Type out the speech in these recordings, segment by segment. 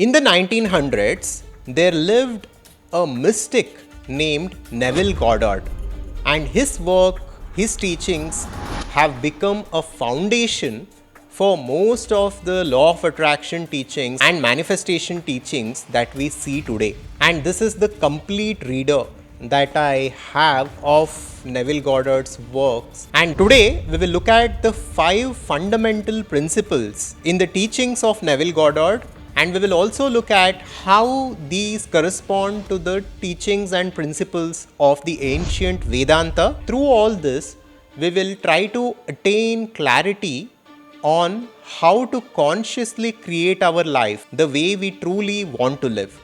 In the 1900s, there lived a mystic named Neville Goddard, and his work, his teachings have become a foundation for most of the law of attraction teachings and manifestation teachings that we see today. And this is the complete reader that I have of Neville Goddard's works. And today we will look at the 5 fundamental principles in the teachings of Neville Goddard, and we will also look at how these correspond to the teachings and principles of the ancient Vedanta. Through all this, we will try to attain clarity on how to consciously create our life the way we truly want to live.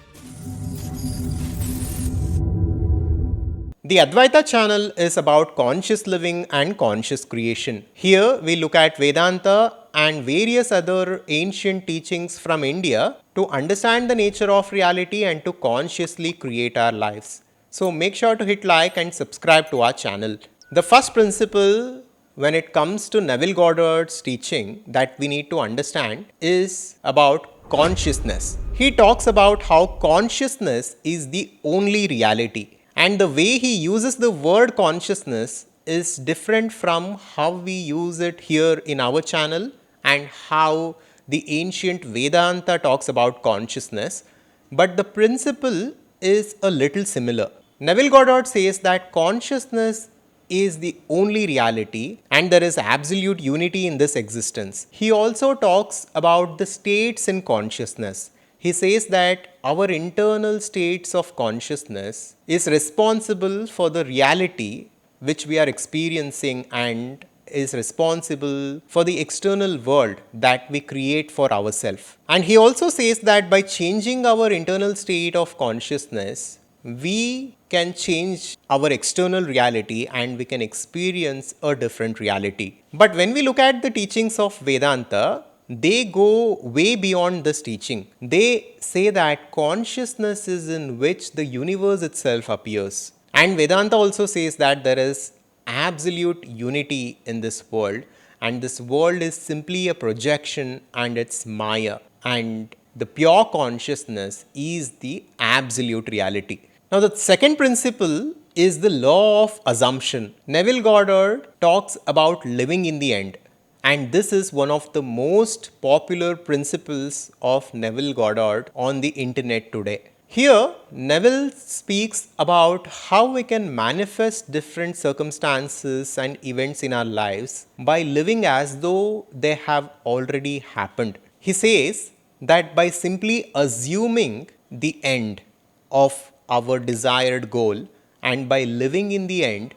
The Adhvaitha channel is about conscious living and conscious creation. Here we look at Vedanta and various other ancient teachings from India to understand the nature of reality and to consciously create our lives. So make sure to hit like and subscribe to our channel. The first principle when it comes to Neville Goddard's teaching that we need to understand is about consciousness. He talks about how consciousness is the only reality. And the way he uses the word consciousness is different from how we use it here in our channel and how the ancient Vedanta talks about consciousness. But the principle is a little similar. Neville Goddard says that consciousness is the only reality and there is absolute unity in this existence. He also talks about the states in consciousness. He says that our internal states of consciousness is responsible for the reality which we are experiencing and is responsible for the external world that we create for ourselves. And he also says that by changing our internal state of consciousness, we can change our external reality and we can experience a different reality. But when we look at the teachings of Vedanta, they go way beyond this teaching. They say that consciousness is in which the universe itself appears. And Vedanta also says that there is absolute unity in this world, and this world is simply a projection and it's Maya. And the pure consciousness is the absolute reality. Now, the second principle is the law of assumption. Neville Goddard talks about living in the end. And this is one of the most popular principles of Neville Goddard on the internet today. Here, Neville speaks about how we can manifest different circumstances and events in our lives by living as though they have already happened. He says that by simply assuming the end of our desired goal and by living in the end,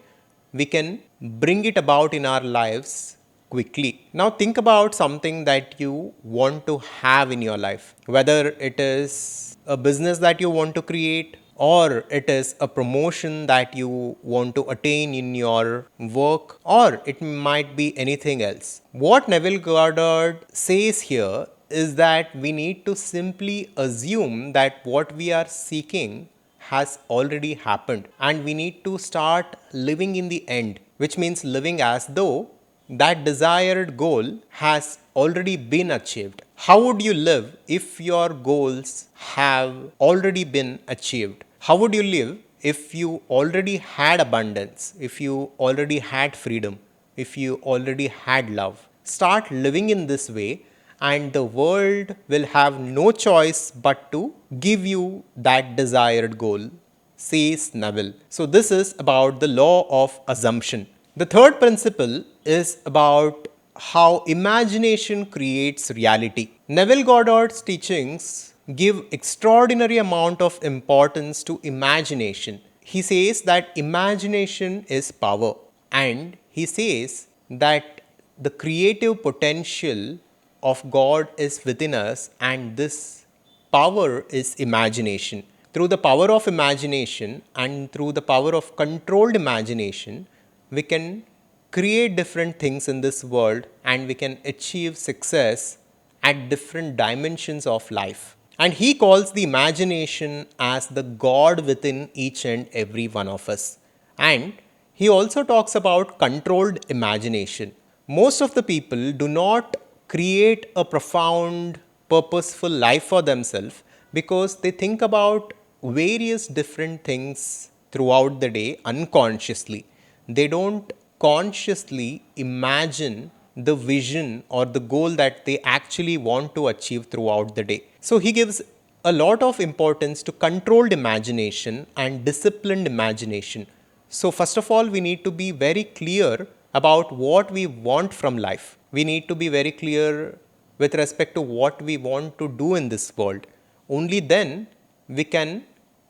we can bring it about in our lives quickly. Now think about something that you want to have in your life, whether it is a business that you want to create or it is a promotion that you want to attain in your work, or it might be anything else. What Neville Goddard says here is that we need to simply assume that what we are seeking has already happened and we need to start living in the end, which means living as though that desired goal has already been achieved. How would you live if your goals have already been achieved? How would you live if you already had abundance, if you already had freedom, if you already had love? Start living in this way and the world will have no choice but to give you that desired goal, says Neville. So this is about the law of assumption. The third principle is about how imagination creates reality. Neville Goddard's teachings give extraordinary amount of importance to imagination. He says that imagination is power, and he says that the creative potential of God is within us and this power is imagination. Through the power of imagination and through the power of controlled imagination, we can create different things in this world and we can achieve success at different dimensions of life. And he calls the imagination as the God within each and every one of us. And he also talks about controlled imagination. Most of the people do not create a profound purposeful life for themselves because they think about various different things throughout the day unconsciously. They don't consciously imagine the vision or the goal that they actually want to achieve throughout the day. So he gives a lot of importance to controlled imagination and disciplined imagination. So, first of all, we need to be very clear about what we want from life. We need to be very clear with respect to what we want to do in this world. Only then we can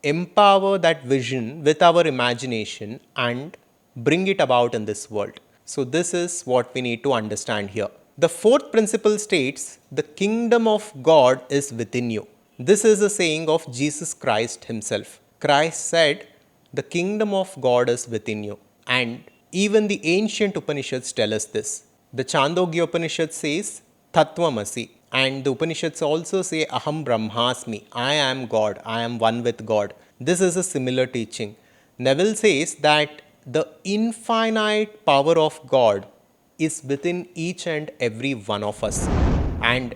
empower that vision with our imagination and bring it about in this world. So, this is what we need to understand here. The fourth principle states, the kingdom of God is within you. This is a saying of Jesus Christ himself. Christ said, the kingdom of God is within you. And even the ancient Upanishads tell us this. The Chandogya Upanishad says, Tattvamasi. And the Upanishads also say, Aham Brahmasmi. I am God. I am one with God. This is a similar teaching. Neville says that the infinite power of God is within each and every one of us. And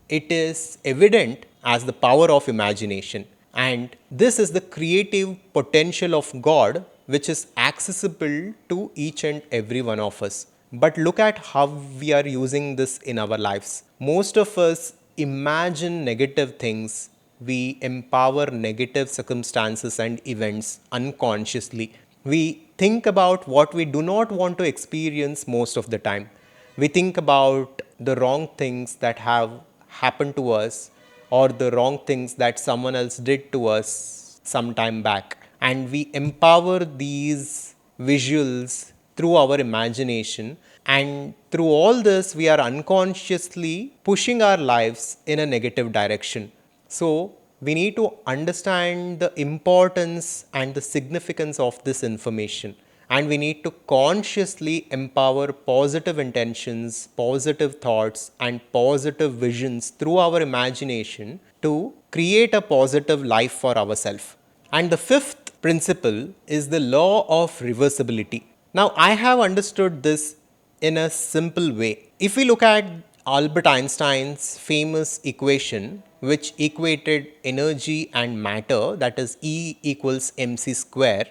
it is evident as the power of imagination. And this is the creative potential of God, which is accessible to each and every one of us. But look at how we are using this in our lives. Most of us imagine negative things. We empower negative circumstances and events unconsciously. We think about what we do not want to experience most of the time. We think about the wrong things that have happened to us or the wrong things that someone else did to us some time back. And we empower these visuals through our imagination. And through all this, we are unconsciously pushing our lives in a negative direction. So, we need to understand the importance and the significance of this information. And we need to consciously empower positive intentions, positive thoughts, and positive visions through our imagination to create a positive life for ourselves. And the fifth principle is the law of reversibility. Now, I have understood this in a simple way. If we look at Albert Einstein's famous equation, which equated energy and matter, that is E equals mc square,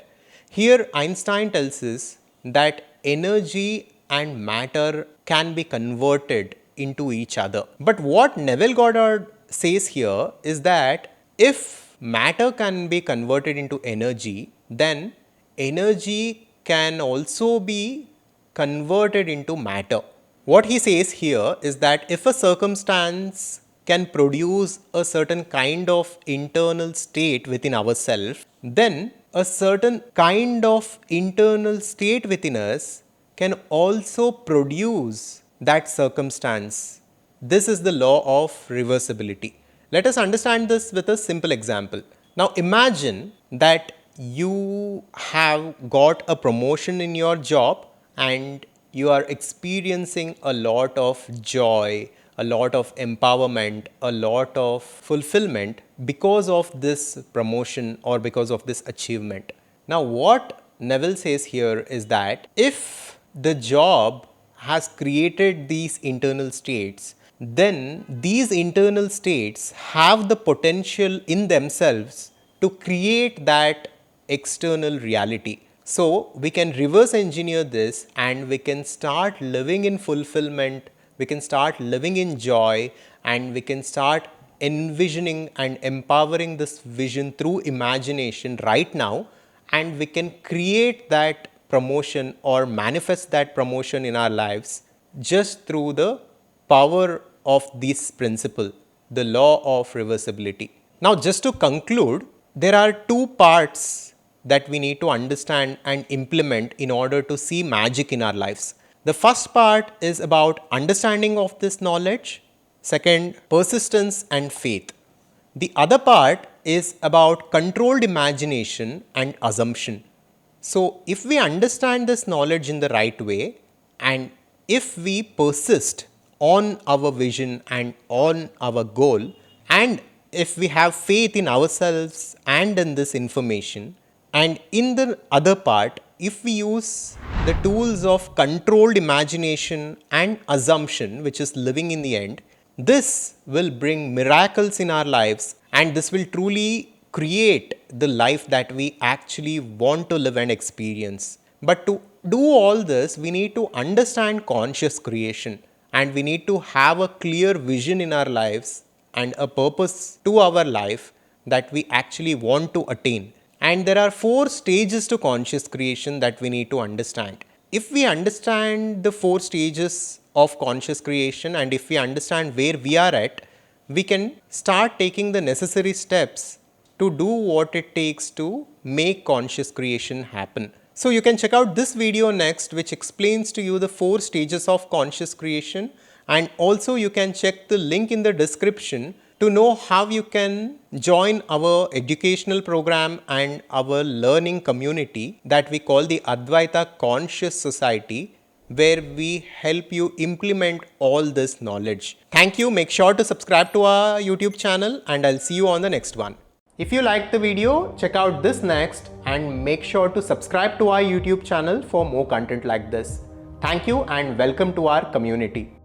here Einstein tells us that energy and matter can be converted into each other. But what Neville Goddard says here is that if matter can be converted into energy, then energy can also be converted into matter. What he says here is that if a circumstance can produce a certain kind of internal state within ourselves, then a certain kind of internal state within us can also produce that circumstance. This is the law of reversibility. Let us understand this with a simple example. Now imagine that you have got a promotion in your job and you are experiencing a lot of joy, a lot of empowerment, a lot of fulfillment because of this promotion or because of this achievement. Now, what Neville says here is that if the job has created these internal states, then these internal states have the potential in themselves to create that external reality. So, we can reverse engineer this and we can start living in fulfillment, we can start living in joy, and we can start envisioning and empowering this vision through imagination right now, and we can create that promotion or manifest that promotion in our lives just through the power of this principle, the law of reversibility. Now, just to conclude, there are two parts that we need to understand and implement in order to see magic in our lives. The first part is about understanding of this knowledge. Second, persistence and faith. The other part is about controlled imagination and assumption. So, if we understand this knowledge in the right way and if we persist on our vision and on our goal, and if we have faith in ourselves and in this information, and in the other part, if we use the tools of controlled imagination and assumption, which is living in the end, This will bring miracles in our lives, and this will truly create the life that we actually want to live and experience. But to do all this, we need to understand conscious creation, and we need to have a clear vision in our lives and a purpose to our life that we actually want to attain. And there are 4 stages to conscious creation that we need to understand. If we understand the 4 stages of conscious creation, and if we understand where we are at, we can start taking the necessary steps to do what it takes to make conscious creation happen. So you can check out this video next, which explains to you the 4 stages of conscious creation, and also you can check the link in the description to know how you can join our educational program and our learning community that we call the Adhvaitha Conscious Society, where we help you implement all this knowledge. Thank you. Make sure to subscribe to our YouTube channel, and I'll see you on the next one. If you liked the video, check out this next and make sure to subscribe to our YouTube channel for more content like this. Thank you and welcome to our community.